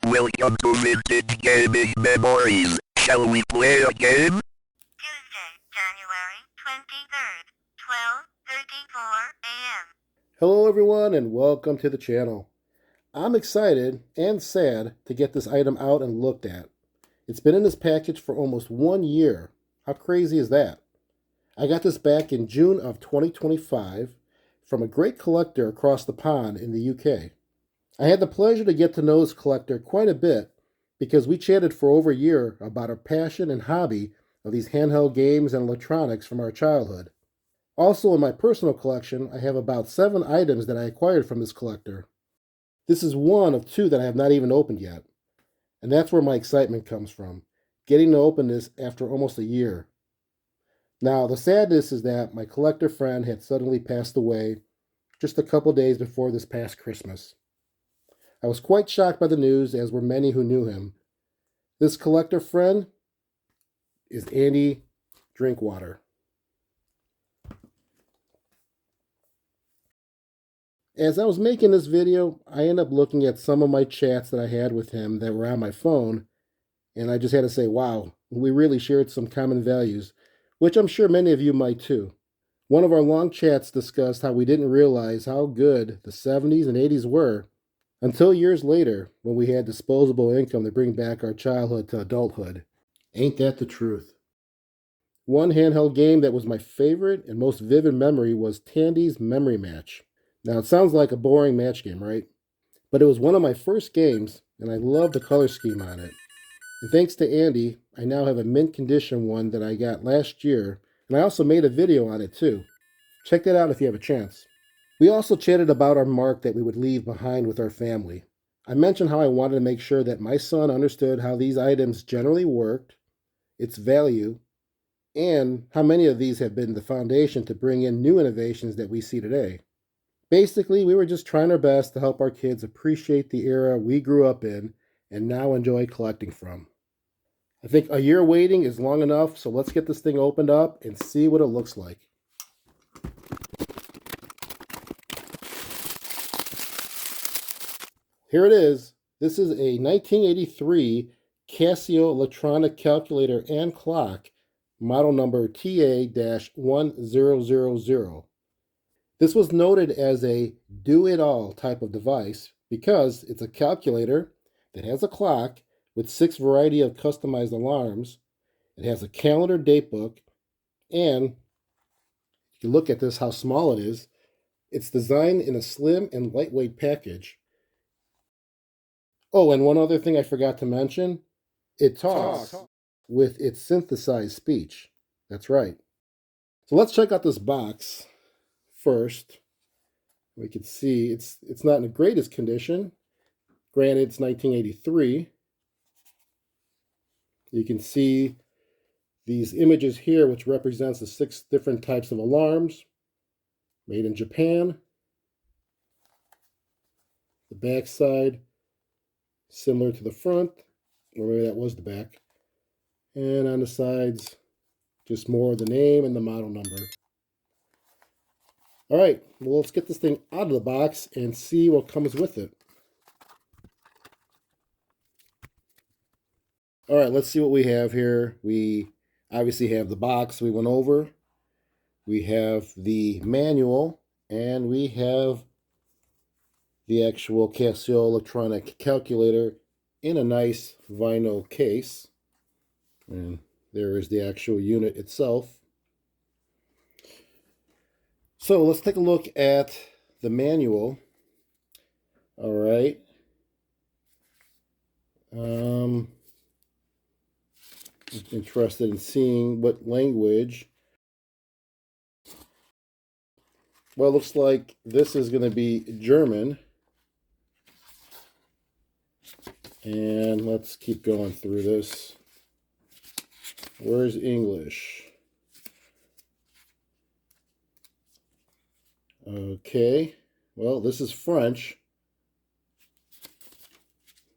Welcome to Vintage Gaming Memories. Shall we play a game? Tuesday, January 23rd, 12:34 a.m. Hello everyone and welcome to the channel. I'm excited and sad to get this item out and looked at. It's been in this package for almost 1 year. How crazy is that? I got this back in June of 2025 from a great collector across the pond in the UK. I had the pleasure to get to know this collector quite a bit because we chatted for over a year about our passion and hobby of these handheld games and electronics from our childhood. Also, in my personal collection, I have about 7 items that I acquired from this collector. This is one of 2 that I have not even opened yet. And that's where my excitement comes from, getting to open this after almost a year. Now, the sadness is that my collector friend had suddenly passed away just a couple days before this past Christmas. I was quite shocked by the news, as were many who knew him. This collector friend is Andy Drinkwater. As I was making this video, I ended up looking at some of my chats that I had with him that were on my phone, and I just had to say, wow, we really shared some common values, which I'm sure many of you might too. One of our long chats discussed how we didn't realize how good the 70s and 80s were until years later when we had disposable income to bring back our childhood to adulthood. Ain't that the truth? One handheld game that was my favorite and most vivid memory was Tandy's Memory Match. Now, it sounds like a boring match game, right? But it was one of my first games, and I loved the color scheme on it. And thanks to Andy, I now have a mint condition one that I got last year, and I also made a video on it too. Check that out if you have a chance. We also chatted about our mark that we would leave behind with our family. I mentioned how I wanted to make sure that my son understood how these items generally worked, its value, and how many of these have been the foundation to bring in new innovations that we see today. Basically, we were just trying our best to help our kids appreciate the era we grew up in and now enjoy collecting from. I think a year waiting is long enough, so let's get this thing opened up and see what it looks like. Here it is. This is a 1983 Casio electronic calculator and clock, model number TA-1000. This was noted as a do-it-all type of device because it's a calculator that has a clock with 6 variety of customized alarms. It has a calendar date book, and if you look at this, how small it is, it's designed in a slim and lightweight package. Oh, and one other thing I forgot to mention, it talks with its synthesized speech. That's right. So let's check out this box first. We can see it's not in the greatest condition. Granted, it's 1983. You can see these images here, which represents the 6 different types of alarms made in Japan. The back side, similar to the front, or maybe that was the back. And on the sides, just more of the name and the model number. All right, well, let's get this thing out of the box and see what comes with it. All right, let's see what we have here. We obviously have the box we went over. We have the manual, and we have the actual Casio electronic calculator in a nice vinyl case. And there is the actual unit itself. So let's take a look at the manual. All right. Interested in seeing what language. Well, it looks like this is going to be German. And let's keep going through this. Where's English? Okay. Well, this is French.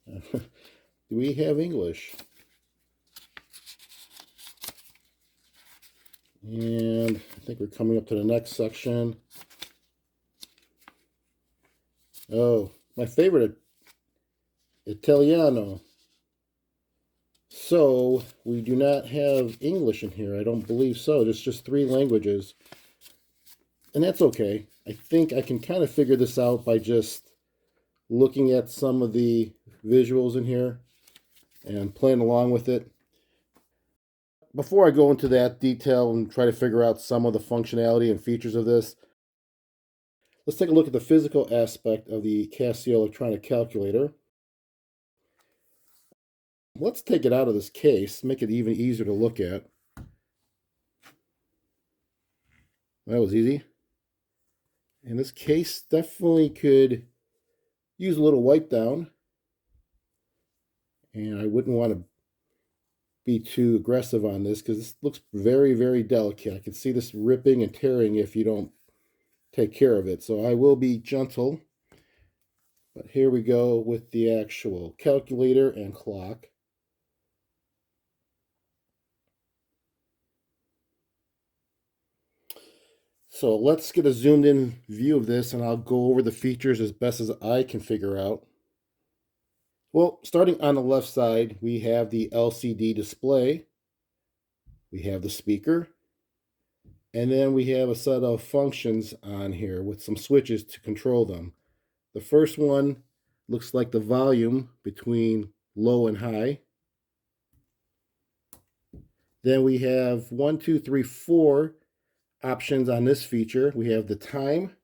Do we have English? And I think we're coming up to the next section. Oh, my favorite Italiano. So we do not have English in here. I don't believe so. There's just 3 languages. And that's okay. I think I can kind of figure this out by just looking at some of the visuals in here and playing along with it. Before I go into that detail and try to figure out some of the functionality and features of this, let's take a look at the physical aspect of the Casio electronic calculator. Let's take it out of this case, make it even easier to look at. That was easy. And this case definitely could use a little wipe down. And I wouldn't want to be too aggressive on this because this looks very, very delicate. I can see this ripping and tearing if you don't take care of it. So I will be gentle. But here we go with the actual calculator and clock. So let's get a zoomed in view of this and I'll go over the features as best as I can figure out. Well, starting on the left side, we have the LCD display. We have the speaker. And then we have a set of functions on here with some switches to control them. The first one looks like the volume between low and high. Then we have 1, 2, 3, 4 options on this feature. We have the time,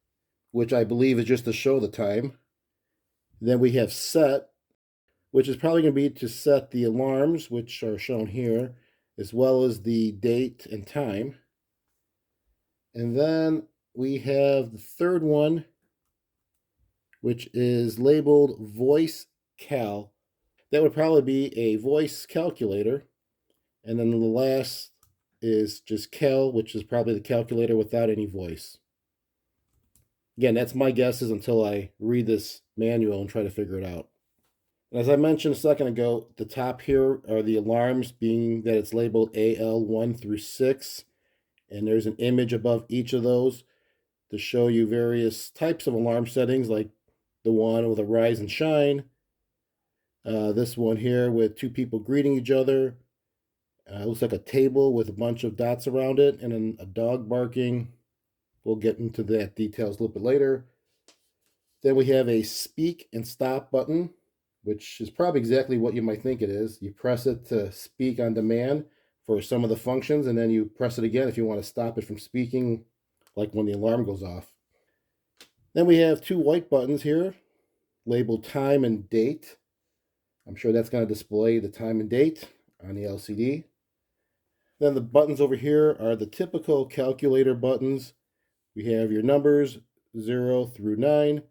which I believe is just to show the time. Then we have set, which is probably going to be to set the alarms, which are shown here, as well as the date and time. And then we have the third one, which is labeled voice cal. That would probably be a voice calculator. And then the last is just cal, which is probably the calculator without any voice. Again, that's my guesses until I read this manual and try to figure it out. And as I mentioned a second ago, the top here are the alarms, being that it's labeled AL1 through 6. And there's an image above each of those to show you various types of alarm settings, like the one with a rise and shine. This one here with 2 people greeting each other. It looks like a table with a bunch of dots around it, and then a dog barking. We'll get into that details a little bit later. Then we have a speak and stop button, which is probably exactly what you might think it is. You press it to speak on demand for some of the functions, and then you press it again if you want to stop it from speaking, like when the alarm goes off. Then we have 2 white buttons here, labeled time and date. I'm sure that's going to display the time and date on the LCD. Then the buttons over here are the typical calculator buttons. We have your numbers 0 through 9.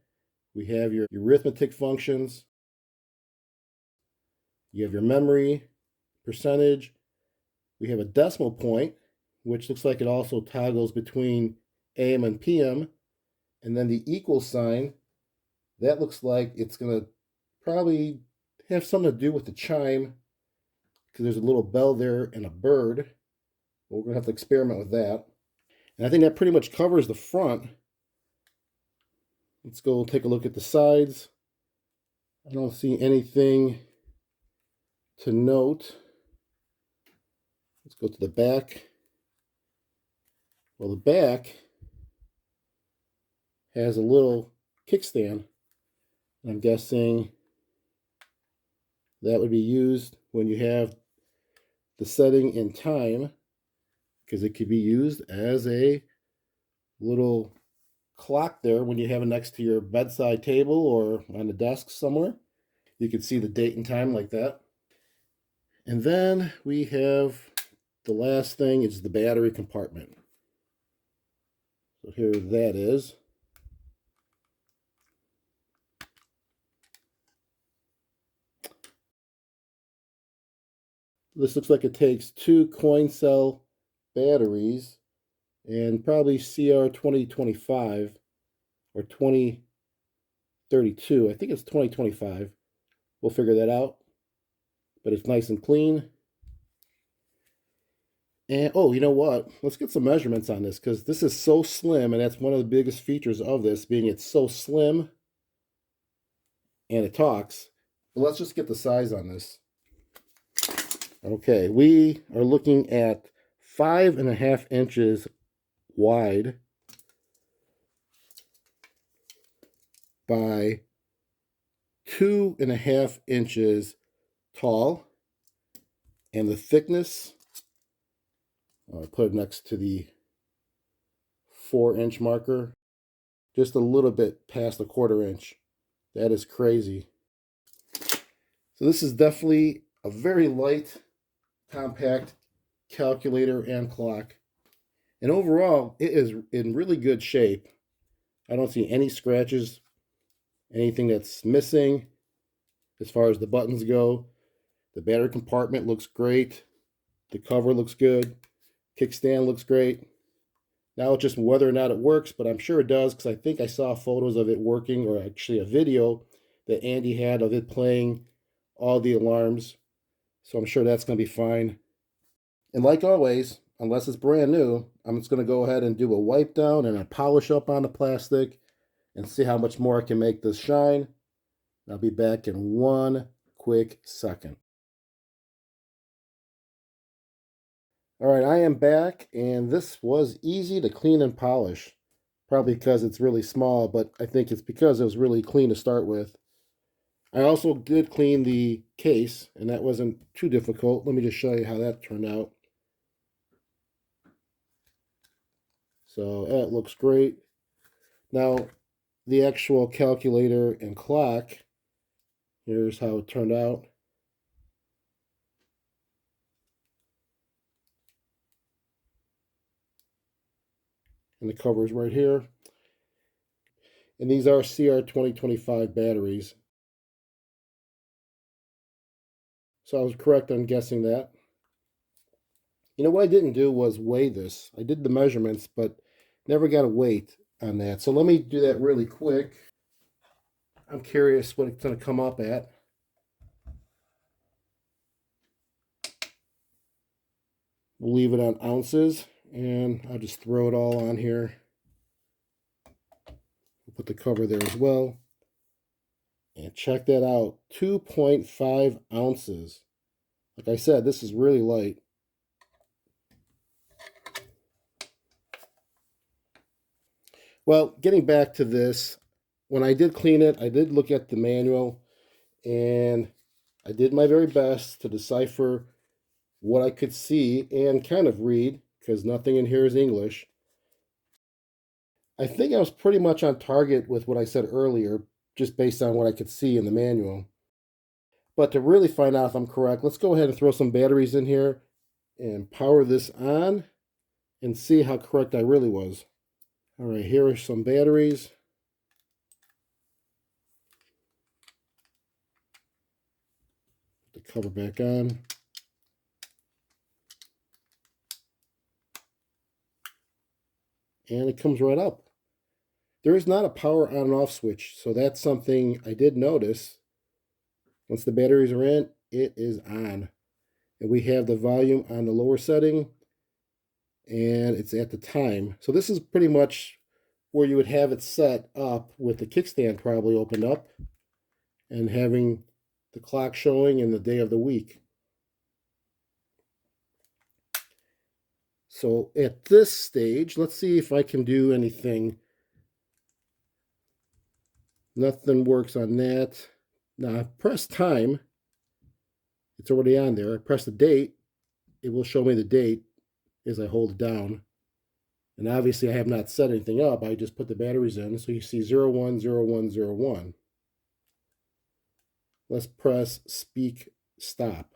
We have your arithmetic functions. You have your memory, percentage. We have a decimal point, which looks like it also toggles between AM and PM. And then the equal sign, that looks like it's going to probably have something to do with the chime, because there's a little bell there and a bird. But we're going to have to experiment with that. And I think that pretty much covers the front. Let's go take a look at the sides. I don't see anything to note. Let's go to the back. Well, the back has a little kickstand. I'm guessing that would be used when you have the setting in time, because it could be used as a little clock there when you have it next to your bedside table or on the desk somewhere. You can see the date and time like that. And then we have the last thing is the battery compartment. So here that is. This looks like it takes 2 coin cell batteries and probably CR 2025 or 2032. I think it's 2025. We'll figure that out. But it's nice and clean. And oh, you know what? Let's get some measurements on this, because this is so slim, and that's one of the biggest features of this, being it's so slim and it talks. But let's just get the size on this. Okay, we are looking at 5.5 inches wide by 2.5 inches tall, and the thickness, I'll put it next to the 4-inch marker, just a little bit past a 1/4 inch. That is crazy. So this is definitely a very light, compact calculator and clock. And overall, it is in really good shape. I don't see any scratches, anything that's missing as far as the buttons go. The battery compartment looks great. The cover looks good. Kickstand looks great. Now it's just whether or not it works, but I'm sure it does because I think I saw photos of it working, or actually a video that Andy had of it playing all the alarms. So I'm sure that's going to be fine. And like always, unless it's brand new, I'm just going to go ahead and do a wipe down and a polish up on the plastic and see how much more I can make this shine. I'll be back in one quick second. All right, I am back, and this was easy to clean and polish. Probably because it's really small, but I think it's because it was really clean to start with. I also did clean the case, and that wasn't too difficult. Let me just show you how that turned out. So that looks great. Now, the actual calculator and clock, here's how it turned out. And the cover is right here. And these are CR2025 batteries. So I was correct on guessing that. You know, what I didn't do was weigh this. I did the measurements, but never got a weight on that. So let me do that really quick. I'm curious what it's going to come up at. We'll leave it on ounces, and I'll just throw it all on here. We'll put the cover there as well. And check that out, 2.5 ounces. Like I said, this is really light. Well, getting back to this, when I did clean it, I did look at the manual, and I did my very best to decipher what I could see and kind of read, because nothing in here is English. I think I was pretty much on target with what I said earlier, just based on what I could see in the manual. But to really find out if I'm correct, let's go ahead and throw some batteries in here and power this on and see how correct I really was. All right, here are some batteries. Put the cover back on. And it comes right up. There is not a power on and off switch, so that's something I did notice. Once the batteries are in, it is on. And we have the volume on the lower setting, and it's at the time. So this is pretty much where you would have it set up with the kickstand probably opened up and having the clock showing in the day of the week. So at this stage, let's see if I can do anything. Nothing works on that. Now I press time. It's already on there. I press the date. It will show me the date as I hold it down. And obviously I have not set anything up. I just put the batteries in. So you see 010101. Let's press speak stop.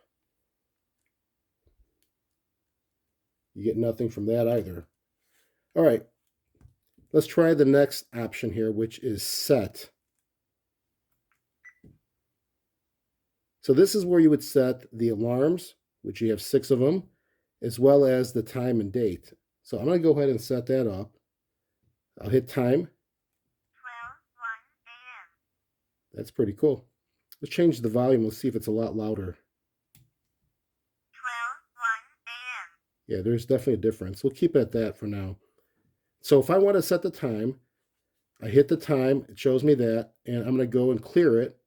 You get nothing from that either. All right. Let's try the next option here, which is set. So this is where you would set the alarms, which you have 6 of them, as well as the time and date. So I'm going to go ahead and set that up. I'll hit time. 12:01 a.m. That's pretty cool. Let's change the volume. Let's see if it's a lot louder. 12:01 a.m. Yeah, there's definitely a difference. We'll keep it at that for now. So if I want to set the time, I hit the time. It shows me that, and I'm going to go and clear it.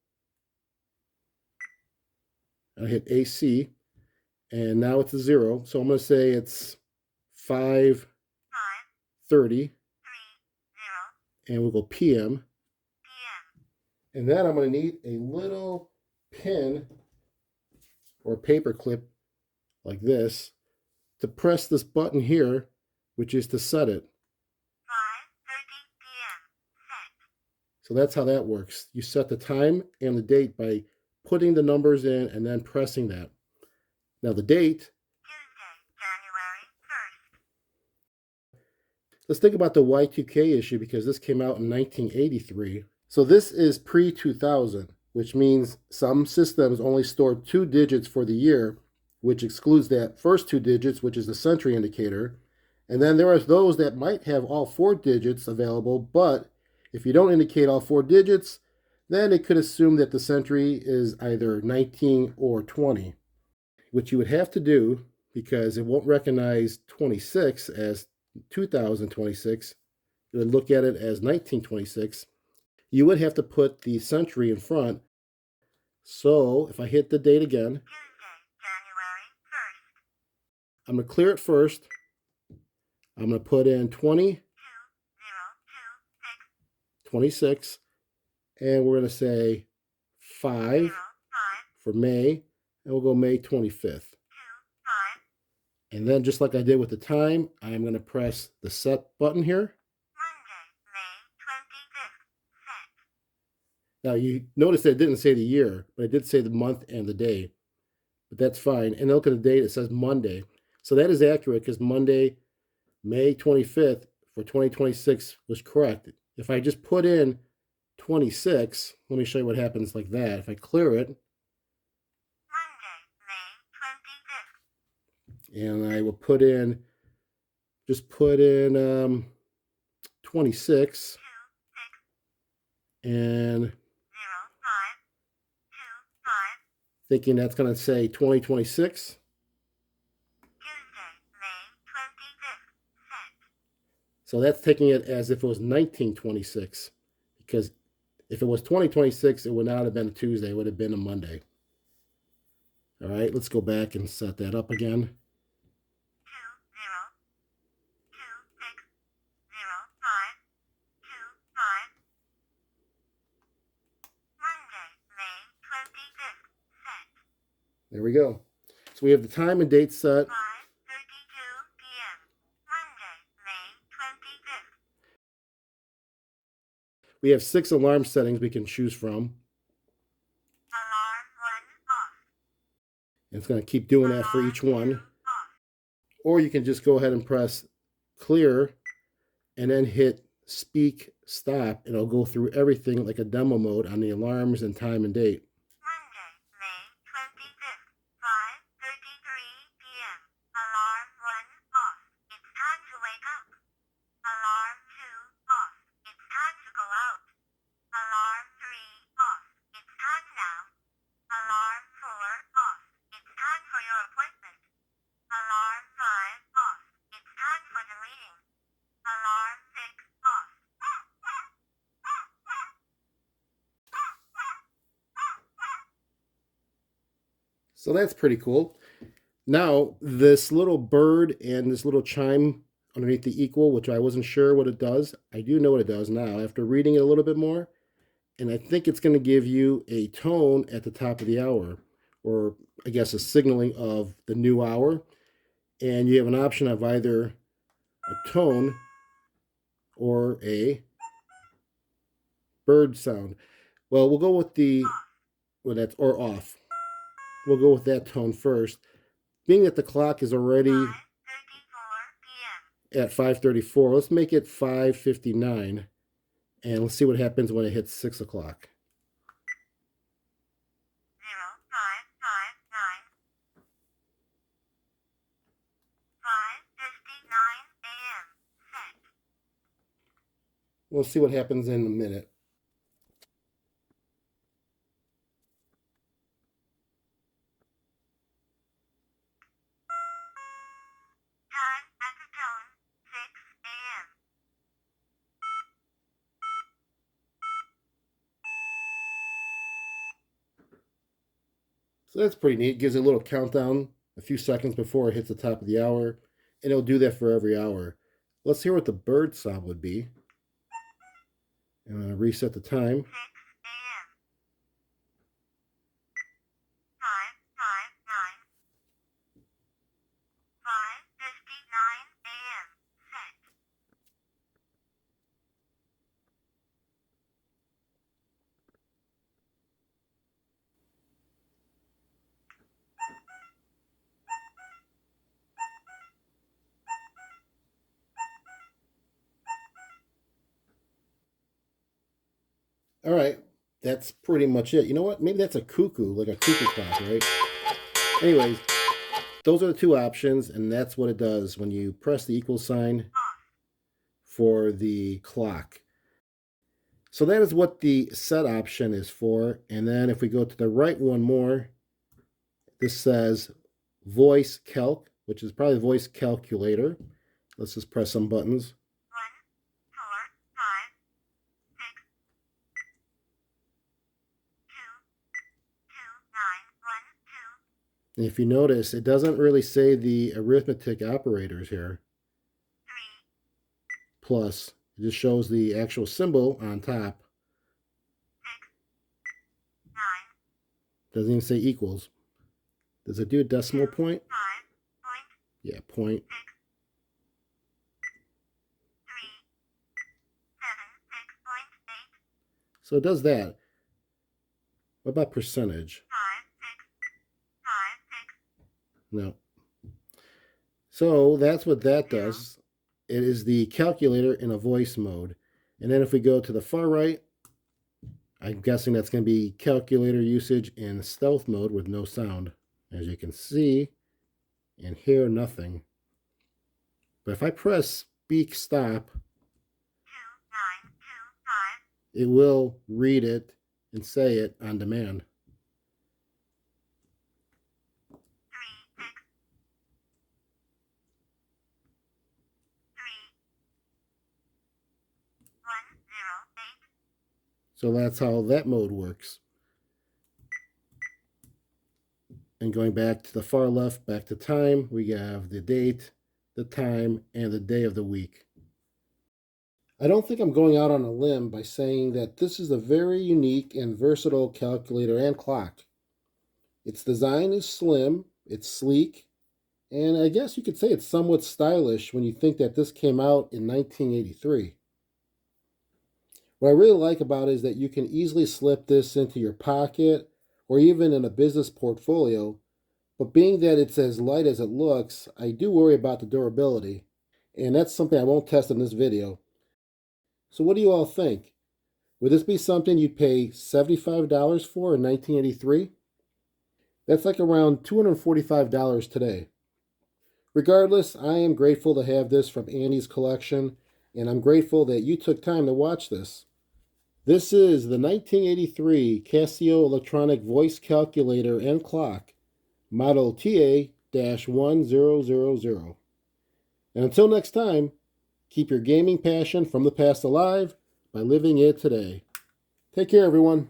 I hit AC, and now it's a 0. So I'm going to say it's 5:30, and we'll go PM. And then I'm going to need a little pin or paper clip like this to press this button here, which is to set it. 5:30 p.m. Set. So that's how that works. You set the time and the date by putting the numbers in and then pressing that. Now the date, Tuesday, January 1st. let's think about the Y2K issue because this came out in 1983. So this is pre-2000, which means some systems only store 2 digits for the year, which excludes that first 2 digits, which is the century indicator. And then there are those that might have all 4 digits available, but if you don't indicate all 4 digits, then it could assume that the century is either 19 or 20, which you would have to do because it won't recognize 26 as 2026. It would look at it as 1926. You would have to put the century in front. So if I hit the date again, Tuesday, January 1st. I'm going to clear it first. I'm going to put in 20, 2026. 26, and we're going to say 5 5. for May, and we'll go May 25th. 2. 5. And then just like I did with the time, I'm going to press the set button here. Monday, May 25th. Set. Now you notice that it didn't say the year, but it did say the month and the day. But that's fine. And look at the date, it says Monday. So that is accurate because Monday, May 25th for 2026 was correct. If I just put in 26, let me show you what happens like that. If I clear it, Monday, May 25th. and I will put in, just put in 26, 2. 6. and 0. 5. 2. 5. thinking that's going to say 2026. Tuesday, May 25th. Set. So that's taking it as if it was 1926, because if it was 2026, it would not have been a Tuesday, it would have been a Monday. All right, let's go back and set that up again. 2. 0. 2. 6. 0. 5. 2. 5. Monday, May 25th. Set. There we go. So we have the time and date set. 5:32 p.m. Monday, May 25th. We have 6 alarm settings we can choose from. Alarm 1 off. And it's going to keep doing that for Alarm each 2 one. off. Or you can just go ahead and press clear and then hit speak stop, and it'll go through everything like a demo mode on the alarms and time and date. Monday, May 25th. 5:33 p.m. Alarm 1 off. It's time to wake up. Alarm 2 off. It's time to go out. Alarm 3 off. It's time now. Alarm 4 off. It's time for your appointment. Alarm 5 off. It's time for the meeting. Alarm 6 off. So that's pretty cool. Now, this little bird and this little chime underneath the equal, which I wasn't sure what it does, I do know what it does now after reading it a little bit more. And I think it's going to give you a tone at the top of the hour, or I guess a signaling of the new hour. And you have an option of either a tone or a bird sound. Well, we'll go with the, well, that's, or off. We'll go with that tone first. Being that the clock is already 5:34 p.m. at 5:34, let's make it 5:59. And let's see what happens when it hits 6 o'clock. 0559. 5:59 a.m. Set. We'll see what happens in a minute. Time at the tone, 6 a.m. So that's pretty neat. It gives it a little countdown a few seconds before it hits the top of the hour, and it'll do that for every hour. Let's hear what the bird sound would be. I'm going to reset the time. 6 a.m. Time 5:59 a.m. Set. All right, that's pretty much it. You know what? Maybe that's a cuckoo, like a cuckoo clock, right? Anyways, those are the two options, and that's what it does when you press the equal sign for the clock. So that is what the set option is for. And then if we go to the right one more, this says voice calc, which is probably voice calculator. Let's just press some buttons. 1, 4, 5, 6, 2, 2, 9, 1, 2, And if you notice, it doesn't really say the arithmetic operators here. 3, Plus, it just shows the actual symbol on top. 6, 9, Doesn't even say equals. Does it do a decimal point? 5, point, Yeah, point. 6, 3, 7, 6.8, So it does that. What about percentage? 5, 6, 5, 6. No. So that's what that does. It is the calculator in a voice mode. And then if we go to the far right, I'm guessing that's going to be calculator usage in stealth mode with no sound. As you can see and hear nothing. But if I press speak stop, 2, 9, 2, 5, it will read it and say it on demand. 3, 6, 3, 1, 0, 8. So that's how that mode works. And going back to the far left, back to time, we have the date, the time, and the day of the week. I don't think I'm going out on a limb by saying that this is a very unique and versatile calculator and clock. Its design is slim, it's sleek, and I guess you could say it's somewhat stylish when you think that this came out in 1983. What I really like about it is that you can easily slip this into your pocket or even in a business portfolio, but being that it's as light as it looks, I do worry about the durability, and that's something I won't test in this video. So what do you all think? Would this be something you'd pay $75 for in 1983? That's like around $245 today. Regardless, I am grateful to have this from Andy's collection, and I'm grateful that you took time to watch this. This is the 1983 Casio electronic voice calculator and clock, model TA-1000. And until next time, keep your gaming passion from the past alive by living it today. Take care, everyone.